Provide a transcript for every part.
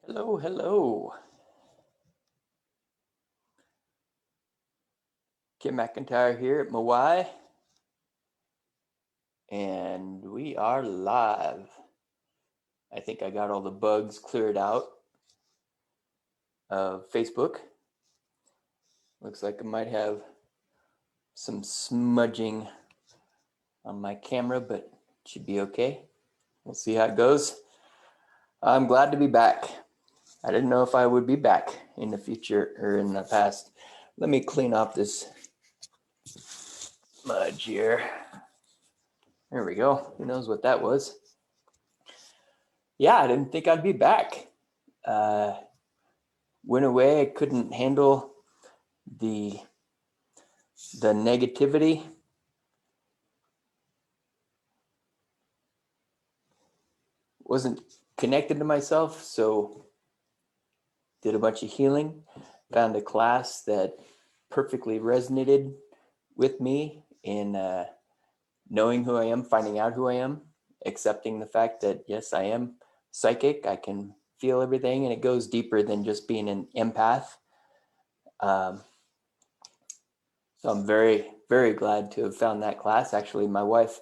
Hello, hello. Kim McIntyre here at Mawai, and we are live. I think I got all the bugs cleared out of Facebook. Looks like I might have some smudging on my camera, but it should be okay. We'll see how it goes. I'm glad to be back. I didn't know if I would be back in the future or in the past. Let me clean off this smudge here. There we go. Who knows what that was? Yeah, I didn't think I'd be back. Went away. I couldn't handle the negativity. Wasn't connected to myself, so did a bunch of healing. Found a class that perfectly resonated with me in knowing who I am, finding out who I am, accepting the fact that yes, I am psychic. I can feel everything, and it goes deeper than just being an empath. So I'm very, very glad to have found that class. Actually, my wife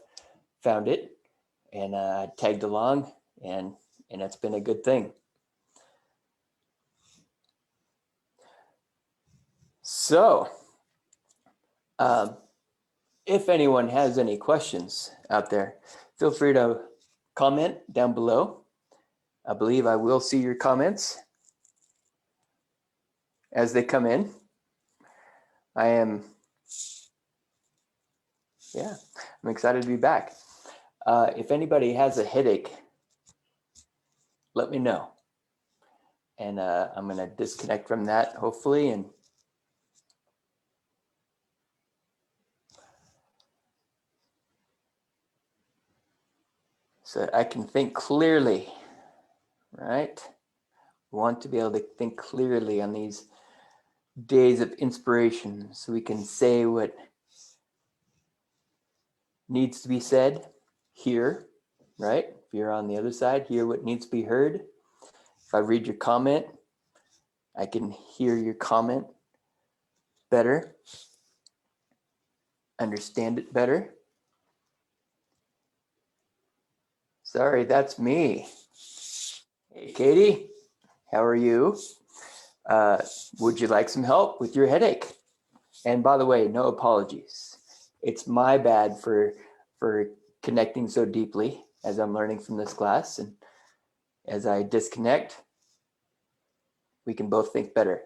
found it, and I tagged along, and it's been a good thing. So, if anyone has any questions out there, feel free to comment down below. I believe I will see your comments as they come in. I'm excited to be back. If anybody has a headache, let me know. And I'm going to disconnect from that, hopefully, and so that I can think clearly, right? We want to be able to think clearly on these days of inspiration so we can say what needs to be said, hear, right? If you're on the other side, hear what needs to be heard. If I read your comment, I can hear your comment better, understand it better. Sorry, that's me. Hey, Katie, how are you? Would you like some help with your headache? And by the way, no apologies. It's my bad for connecting so deeply as I'm learning from this class. And as I disconnect, we can both think better.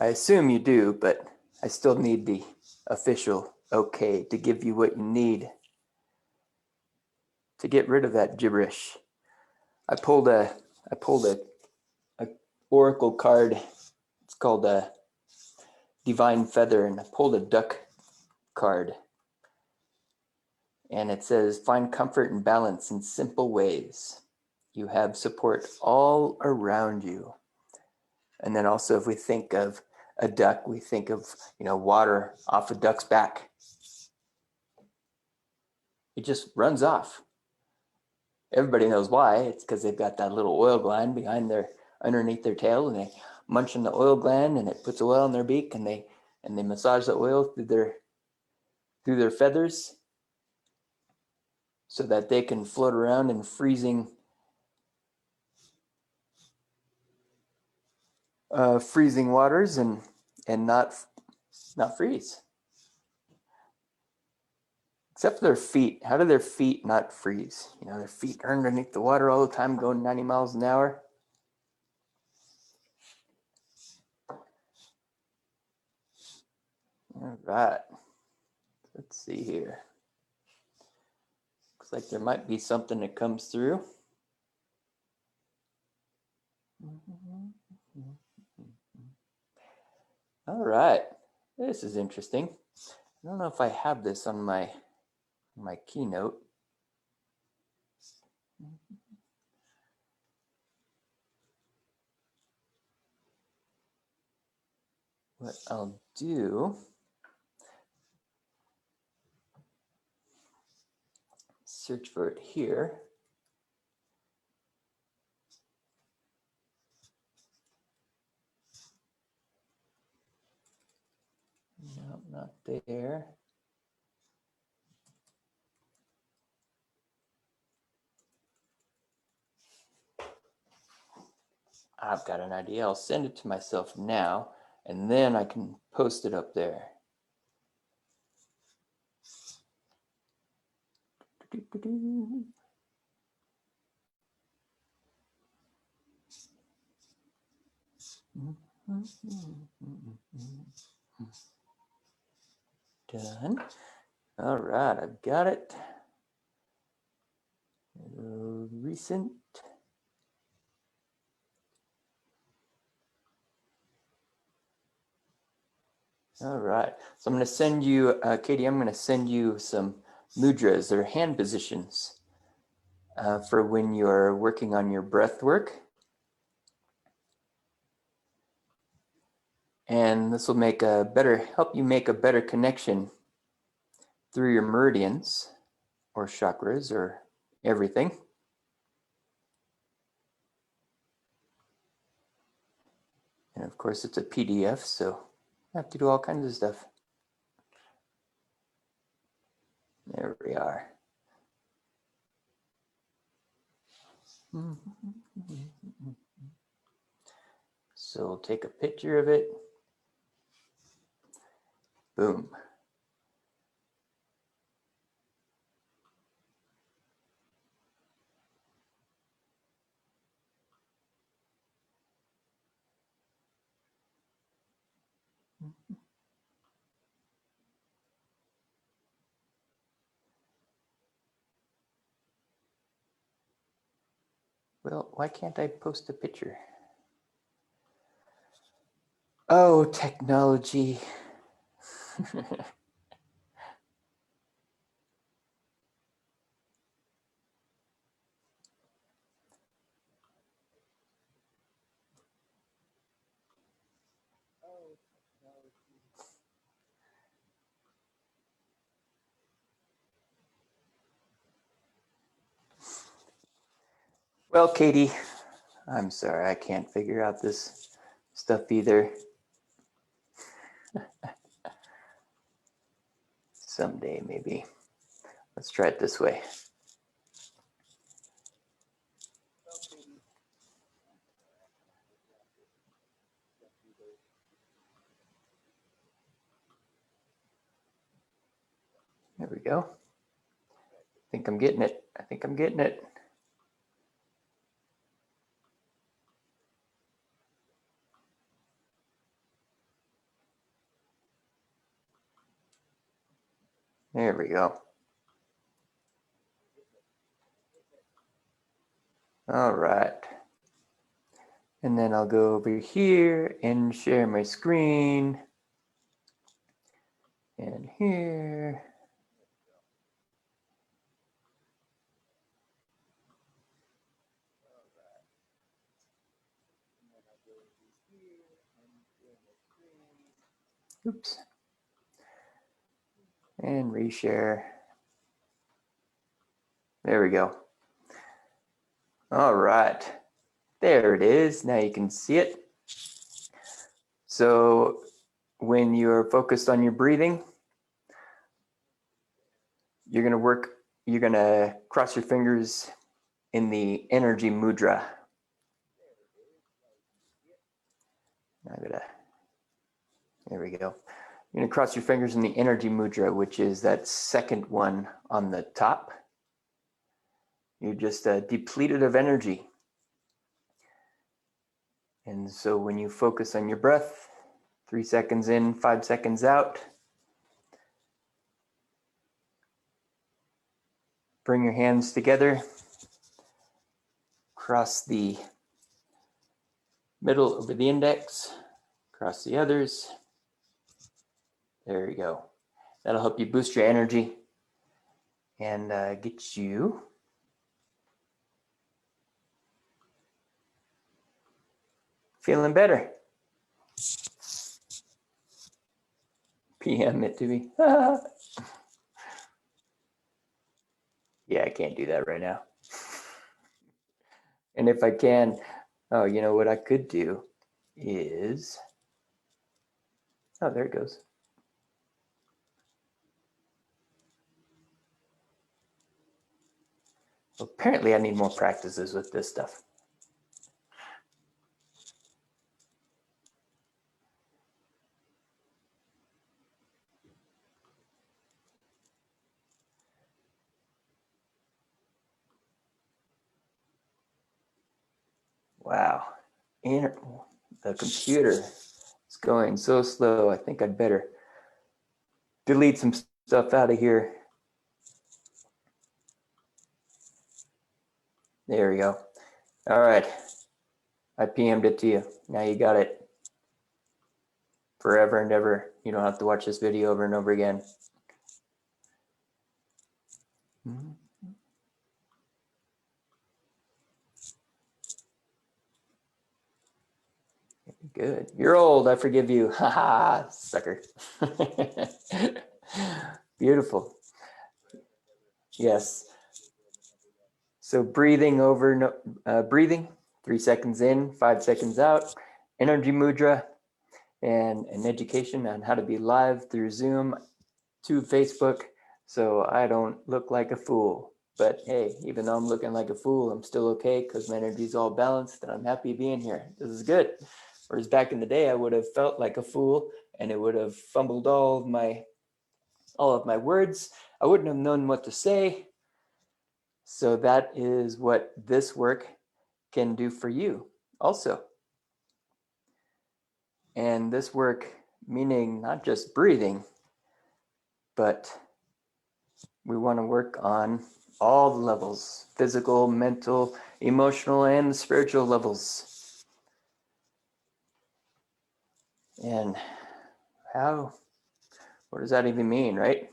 I assume you do, but I still need the official okay to give you what you need to get rid of that gibberish. I pulled a oracle card. It's called a Divine Feather, and I pulled a duck card. And it says, find comfort and balance in simple ways. You have support all around you. And then also, if we think of a duck, we think of, water off a duck's back. It just runs off. Everybody knows why. It's because they've got that little oil gland underneath their tail, and they munch on the oil gland, and it puts oil in their beak, and they massage the oil through their feathers, so that they can float around in freezing waters and not freeze. Except for their feet. How do their feet not freeze? Their feet are underneath the water all the time, going 90 miles an hour. All right. Let's see here. Looks like there might be something that comes through. All right. This is interesting. I don't know if I have this on my keynote. What I'll do, let's search for it here. No, not there. I've got an idea. I'll send it to myself now, and then I can post it up there. Done. All right, I've got it. Recent. All right, so I'm going to send you, Katie, I'm going to send you some mudras, they're hand positions for when you're working on your breath work. And this will make a help you make a better connection through your meridians or chakras or everything. And of course it's a PDF, so I have to do all kinds of stuff. There we are. So we'll take a picture of it. Boom. Well, why can't I post a picture? Oh, technology. Well, Katie, I'm sorry, I can't figure out this stuff either. Someday, maybe. Let's try it this way. There we go. I think I'm getting it. I think I'm getting it. There we go. All right. And then I'll go over here and share my screen. And here. Oops. And reshare. There we go. All right. There it is. Now you can see it. So when you're focused on your breathing, you're going to cross your fingers in the energy mudra. There we go. You're going to cross your fingers in the energy mudra, which is that second one on the top. You're just depleted of energy. And so when you focus on your breath, 3 seconds in, 5 seconds out, bring your hands together, cross the middle over the index, cross the others. There you go. That'll help you boost your energy and get you feeling better. PM it to me. Yeah, Yeah, I can't do that right now. And if I can, oh, you know what I could do is, oh, there it goes. Well, apparently I need more practices with this stuff. Wow. The computer is going so slow. I think I'd better delete some stuff out of here. There we go. All right. I PM'd it to you. Now you got it forever and ever. You don't have to watch this video over and over again. Good. You're old. I forgive you. Ha ha, sucker. Beautiful. Yes. So breathing over, breathing, 3 seconds in, 5 seconds out, energy mudra, and an education on how to be live through Zoom to Facebook so I don't look like a fool. But hey, even though I'm looking like a fool, I'm still okay because my energy is all balanced and I'm happy being here. This is good. Whereas back in the day, I would have felt like a fool and it would have fumbled all of my words. I wouldn't have known what to say. So that is what this work can do for you also. And this work, meaning not just breathing, but we want to work on all the levels, physical, mental, emotional, and spiritual levels. And what does that even mean, right?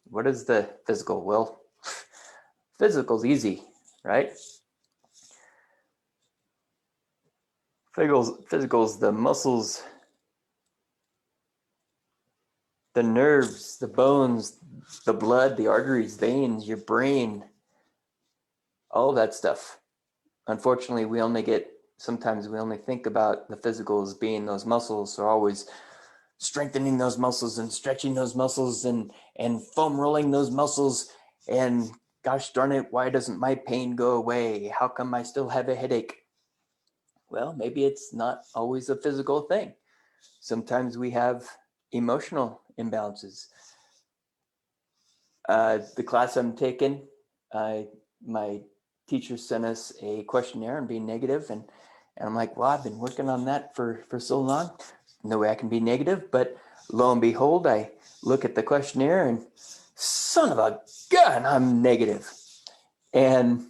What is the physical? Well, physical's easy, right? Physical's the muscles, the nerves, the bones, the blood, the arteries, veins, your brain, all that stuff. Unfortunately, sometimes we only think about the physical as being those muscles. So always strengthening those muscles and stretching those muscles and foam rolling those muscles. And gosh darn it, why doesn't my pain go away? How come I still have a headache? Well, maybe it's not always a physical thing. Sometimes we have emotional imbalances. The class I'm taking, my teacher sent us a questionnaire on being negative, and I'm like, well, I've been working on that for so long. No way I can be negative, but lo and behold, I look at the questionnaire and son of a gun, I'm negative. And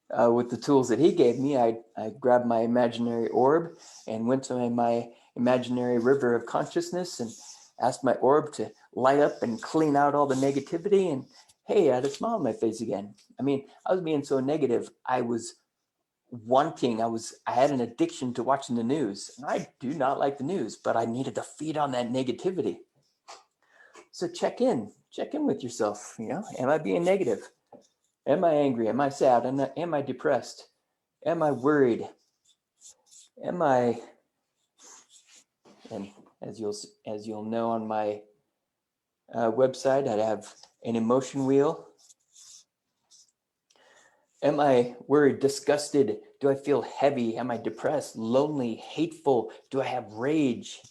with the tools that he gave me, I grabbed my imaginary orb and went to my imaginary river of consciousness and asked my orb to light up and clean out all the negativity. And hey, I had a smile on my face again. I mean, I was being so negative. I had an addiction to watching the news. And I do not like the news, but I needed to feed on that negativity. So check in with yourself. Am I being negative? Am I angry? Am I sad? Am I depressed? Am I worried? And as you'll know on my website, I have an emotion wheel. Am I worried, disgusted? Do I feel heavy? Am I depressed, lonely, hateful? Do I have rage?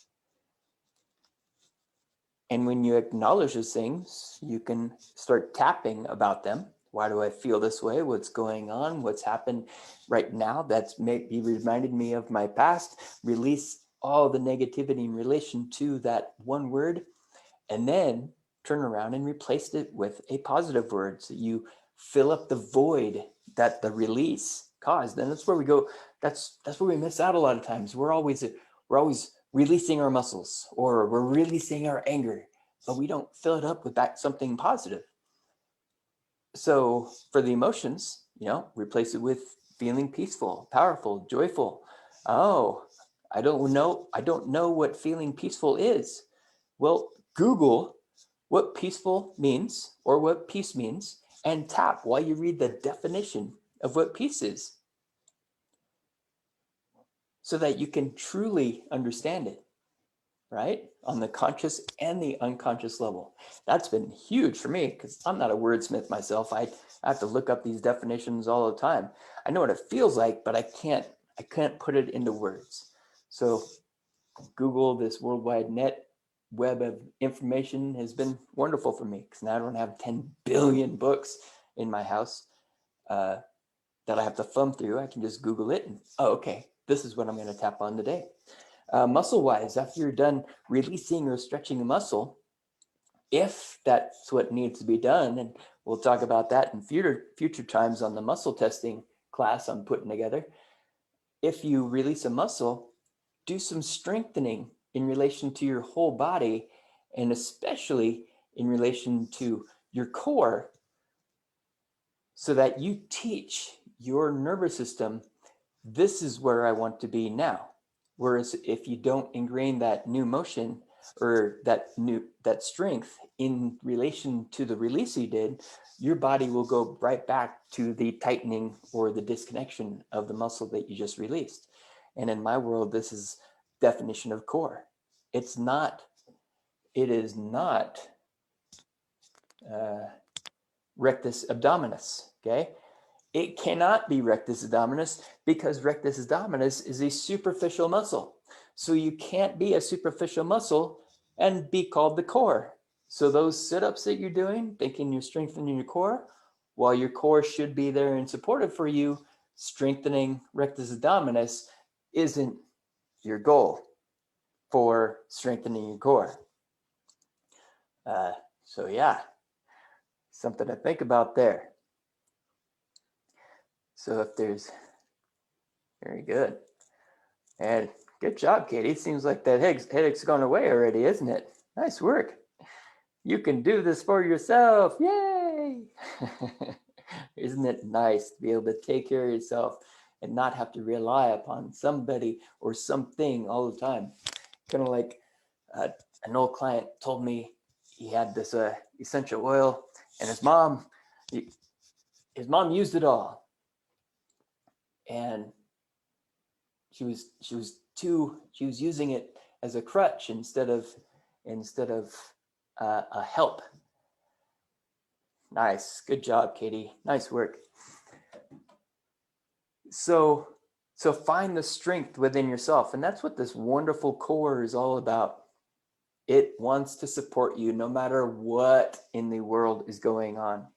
And when you acknowledge those things, you can start tapping about them. Why do I feel this way? What's going on? What's happened right now that's maybe reminded me of my past? Release all the negativity in relation to that one word, and then turn around and replace it with a positive word. So you fill up the void that the release caused. And that's where we go. That's where we miss out a lot of times. We're always releasing our muscles, or we're releasing our anger, but we don't fill it up with something positive. So for the emotions, replace it with feeling peaceful, powerful, joyful. Oh, I don't know what feeling peaceful is. Well, Google what peaceful means or what peace means, and tap while you read the definition of what peace is so that you can truly understand it, right? On the conscious and the unconscious level. That's been huge for me because I'm not a wordsmith myself. I have to look up these definitions all the time. I know what it feels like, but I can't put it into words. So Google, this worldwide net web of information, has been wonderful for me because now I don't have 10 billion books in my house that I have to thumb through. I can just Google it and, oh, okay, this is what I'm going to tap on today. Muscle wise, after you're done releasing or stretching a muscle, if that's what needs to be done, and we'll talk about that in future times on the muscle testing class I'm putting together. If you release a muscle, do some strengthening in relation to your whole body, and especially in relation to your core, so that you teach your nervous system, this is where I want to be now. Whereas if you don't ingrain that new motion or that strength in relation to the release you did, your body will go right back to the tightening or the disconnection of the muscle that you just released. And in my world, this is definition of core. It is not rectus abdominis, okay? It cannot be rectus abdominis because rectus abdominis is a superficial muscle. So you can't be a superficial muscle and be called the core. So those sit-ups that you're doing, thinking you're strengthening your core, while your core should be there and supportive for you, strengthening rectus abdominis isn't your goal for strengthening your core. So yeah, something to think about there. So if there's, very good. And good job, Katie. It seems like that headache's gone away already, isn't it? Nice work. You can do this for yourself. Yay! Isn't it nice to be able to take care of yourself and not have to rely upon somebody or something all the time? Kind of like an old client told me he had this essential oil, and his mom used it all, and she was using it as a crutch instead of a help. Nice, good job, Katie. Nice work. So find the strength within yourself, and that's what this wonderful core is all about. It wants to support you no matter what in the world is going on.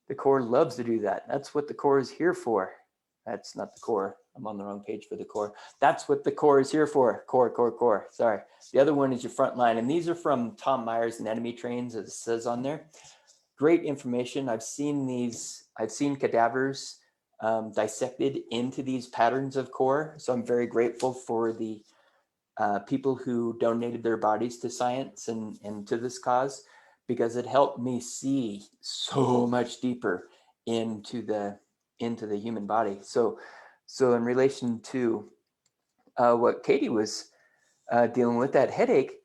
The core loves to do that. That's what the core is here for. That's not the core. I'm on the wrong page for the core. That's what the core is here for. Core. Sorry. The other one is your front line. And these are from Tom Myers' Anatomy Trains, as it says on there. Great information. I've seen cadavers dissected into these patterns of core. So I'm very grateful for the people who donated their bodies to science and to this cause, because it helped me see so much deeper into the human body. So in relation to what Katie was dealing with, that headache,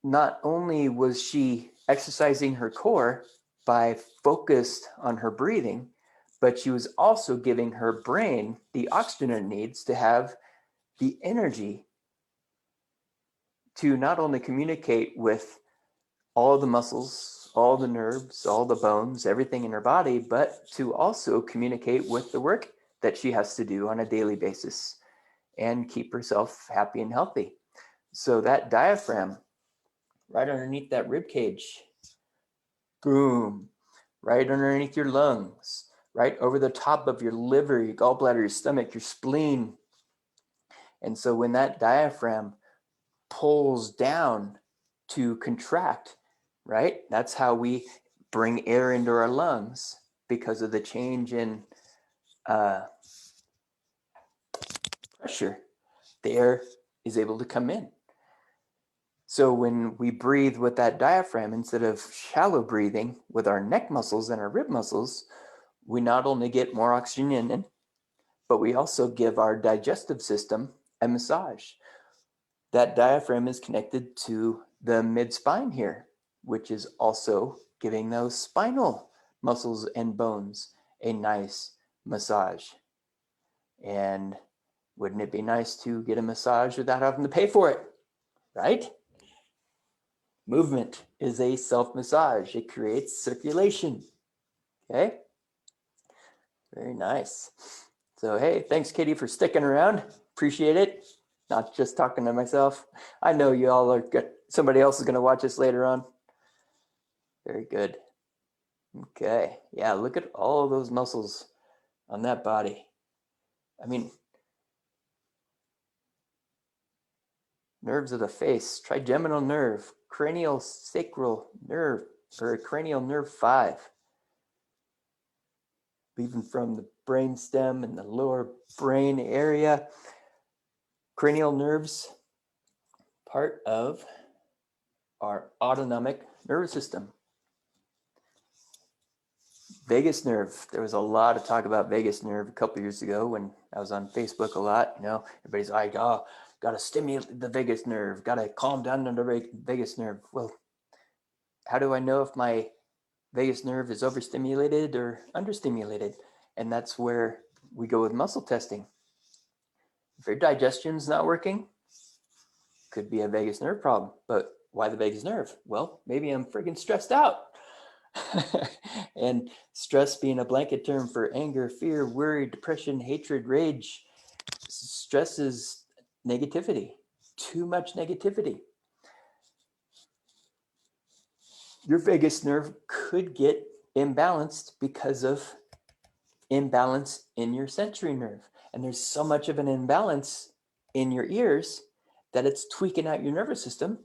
not only was she exercising her core by focused on her breathing, but she was also giving her brain the oxygen it needs to have the energy to not only communicate with all the muscles, all the nerves, all the bones, everything in her body, but to also communicate with the work that she has to do on a daily basis and keep herself happy and healthy. So that diaphragm right underneath that rib cage, boom, right underneath your lungs, right over the top of your liver, your gallbladder, your stomach, your spleen. And so when that diaphragm pulls down to contract, right? That's how we bring air into our lungs because of the change in pressure. The air is able to come in. So when we breathe with that diaphragm, instead of shallow breathing with our neck muscles and our rib muscles, we not only get more oxygen in, but we also give our digestive system a massage. That diaphragm is connected to the mid-spine here, which is also giving those spinal muscles and bones a nice massage. And wouldn't it be nice to get a massage without having to pay for it, right? Movement is a self-massage. It creates circulation, okay? Very nice. So, hey, thanks, Katie, for sticking around. Appreciate it. Not just talking to myself. I know you all are good. Somebody else is going to watch this later on. Very good. Okay. Yeah, look at all of those muscles on that body. I mean, nerves of the face, trigeminal nerve, cranial sacral nerve, or cranial nerve 5. Even from the brain stem and the lower brain area. Cranial nerves, part of our autonomic nervous system. Vagus nerve. There was a lot of talk about vagus nerve a couple years ago when I was on Facebook a lot. You know, everybody's like, oh, got to stimulate the vagus nerve, got to calm down the vagus nerve. Well, how do I know if my vagus nerve is overstimulated or understimulated? And that's where we go with muscle testing. If your digestion's not working, could be a vagus nerve problem. But why the vagus nerve? Well, maybe I'm freaking stressed out. And stress being a blanket term for anger, fear, worry, depression, hatred, rage. Stress is negativity, too much negativity. Your vagus nerve could get imbalanced because of imbalance in your sensory nerve. And there's so much of an imbalance in your ears that it's tweaking out your nervous system,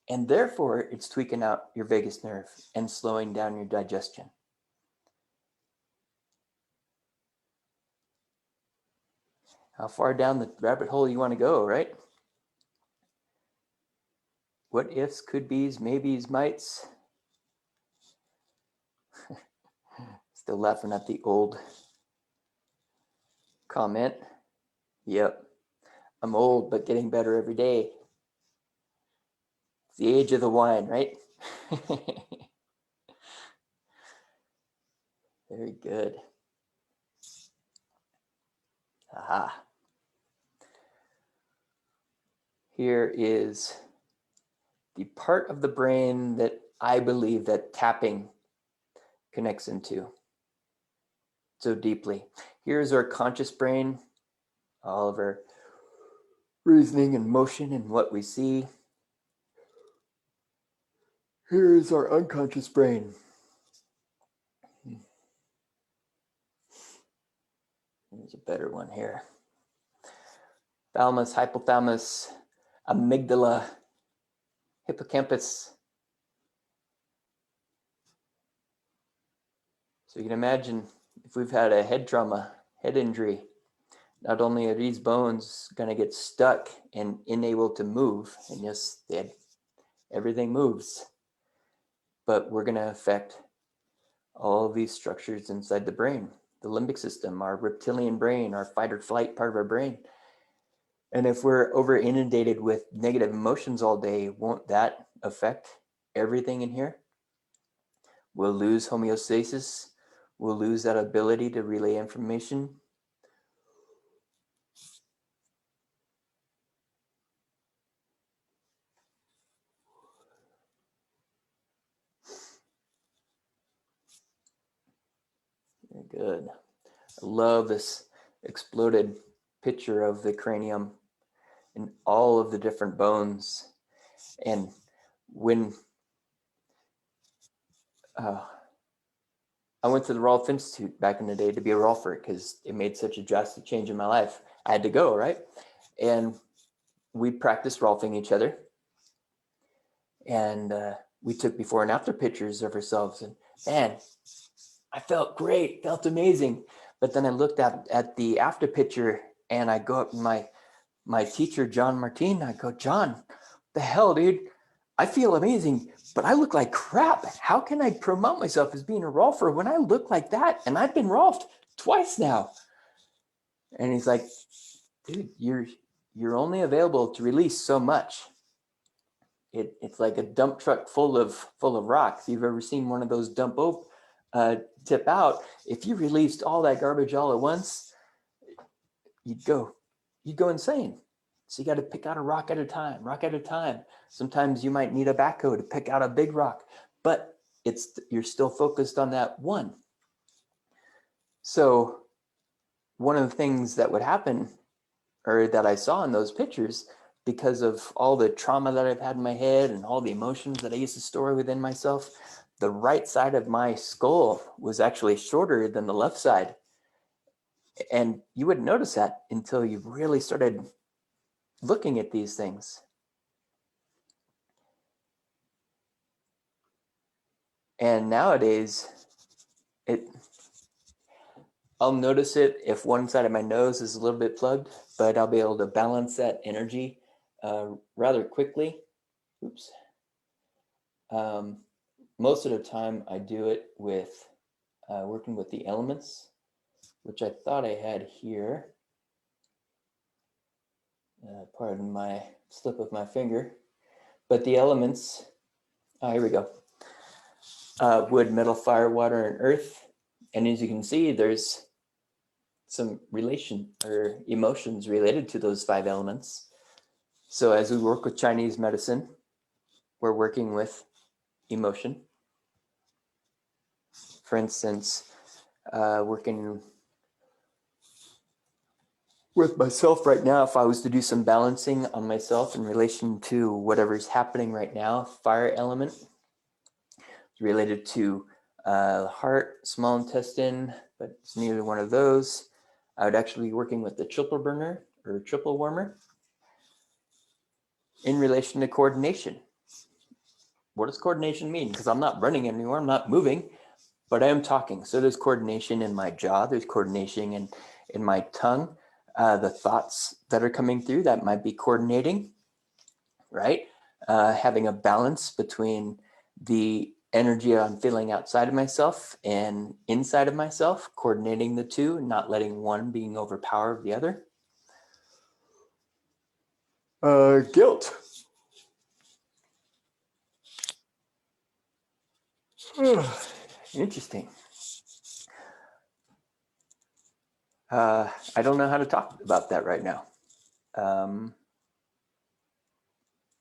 and therefore it's tweaking out your vagus nerve and slowing down your digestion. How far down the rabbit hole you want to go, right? What ifs, could be's, maybes, mights. Still laughing at the old comment. Yep, I'm old, but getting better every day. It's the age of the wine, right? Very good. Aha. Here is the part of the brain that I believe that tapping connects into so deeply. Here's our conscious brain, all of our reasoning and motion and what we see. Here's our unconscious brain. There's a better one here. Thalamus, hypothalamus, amygdala, hippocampus. So you can imagine if we've had a head trauma, head injury, not only are these bones going to get stuck and unable to move, and yes, everything moves, but we're going to affect all of these structures inside the brain, the limbic system, our reptilian brain, our fight or flight part of our brain. And if we're over inundated with negative emotions all day, won't that affect everything in here? We'll lose homeostasis. We'll lose that ability to relay information. Very good. I love this exploded picture of the cranium and all of the different bones. And when I went to the Rolf Institute back in the day to be a Rolfer because it made such a drastic change in my life. I had to go, right? And we practiced Rolfing each other. And we took before and after pictures of ourselves. And man, I felt great, felt amazing. But then I looked at the after picture and I go up to my teacher, John Martin. I go, John, what the hell, dude? I feel amazing, but I look like crap. How can I promote myself as being a Rolfer when I look like that? And I've been Rolfed twice now. And he's like, dude, you're only available to release so much. It's like a dump truck full of rocks. You've ever seen one of those dump tip out, if you released all that garbage all at once, you'd go insane. So you got to pick out a rock at a time. Sometimes you might need a backhoe to pick out a big rock, but you're still focused on that one. So one of the things that would happen, or that I saw in those pictures, because of all the trauma that I've had in my head and all the emotions that I used to store within myself, the right side of my skull was actually shorter than the left side. And you wouldn't notice that until you really started looking at these things. And nowadays, I'll notice it if one side of my nose is a little bit plugged, but I'll be able to balance that energy rather quickly. Oops. Most of the time I do it with working with the elements, which I thought I had here. Pardon my slip of my finger. But the elements, here we go. Wood, metal, fire, water, and earth. And as you can see, there's some relation or emotions related to those 5 elements. So as we work with Chinese medicine, we're working with emotion. For instance, working with myself right now, if I was to do some balancing on myself in relation to whatever's happening right now, fire element is related to heart, small intestine, but it's neither one of those. I would actually be working with the triple burner or triple warmer in relation to coordination. What does coordination mean? Because I'm not running anymore, I'm not moving, but I am talking. So there's coordination in my jaw, there's coordination in my tongue. The thoughts that are coming through, that might be coordinating, right? Having a balance between the energy I'm feeling outside of myself and inside of myself, coordinating the two, not letting one being overpower the other. Guilt. Interesting. I don't know how to talk about that right now.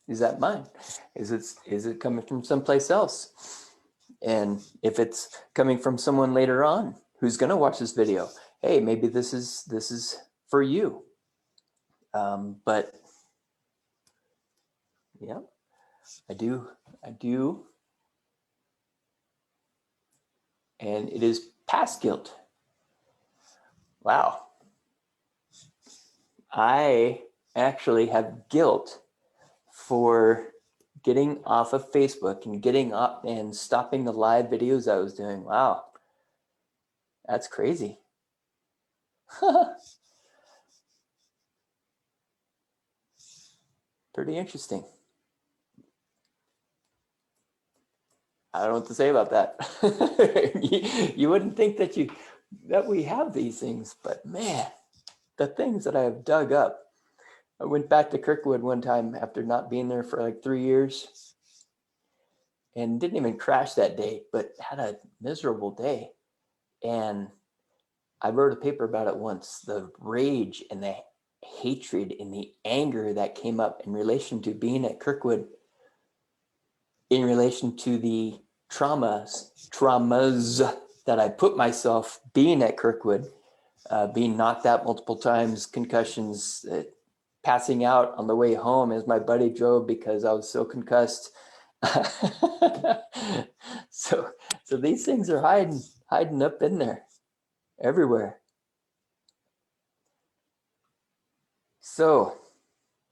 Is that mine? Is it coming from someplace else? And if it's coming from someone later on who's going to watch this video, hey, maybe this is for you. But yeah, I do. And it is past guilt. Wow. I actually have guilt for getting off of Facebook and getting up and stopping the live videos I was doing. Wow. That's crazy. Pretty interesting. I don't know what to say about that. you wouldn't think that we have these things, but man, the things that I have dug up. I went back to Kirkwood one time after not being there for like 3 years and didn't even crash that day, but had a miserable day. And I wrote a paper about it once, the rage and the hatred and the anger that came up in relation to being at Kirkwood, in relation to the traumas that I put myself being at Kirkwood, being knocked out multiple times, concussions, passing out on the way home as my buddy drove because I was so concussed. So these things are hiding up in there everywhere. So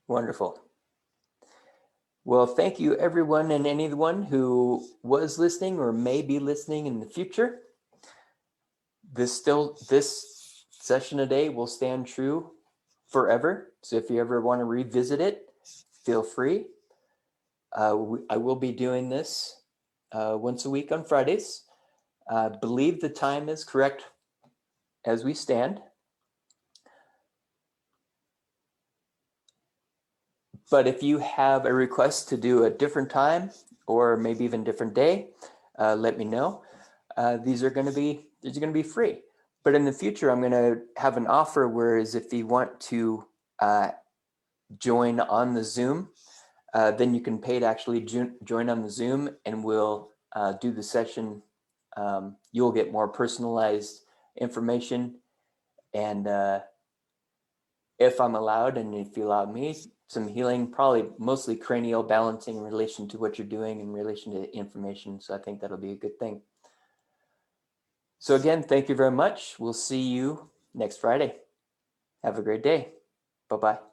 wonderful. Well, thank you everyone and anyone who was listening or may be listening in the future. This session today will stand true forever. So if you ever want to revisit it, feel free. I will be doing this once a week on Fridays. I believe the time is correct as we stand. But if you have a request to do a different time or maybe even different day, let me know. these are going to be free. But in the future, I'm going to have an offer, whereas if you want to join on the Zoom, then you can pay to actually join on the Zoom, and we'll do the session. You'll get more personalized information, and if I'm allowed, and if you allow me, some healing, probably mostly cranial balancing in relation to what you're doing in relation to information. So I think that'll be a good thing. So again, thank you very much. We'll see you next Friday. Have a great day. Bye-bye.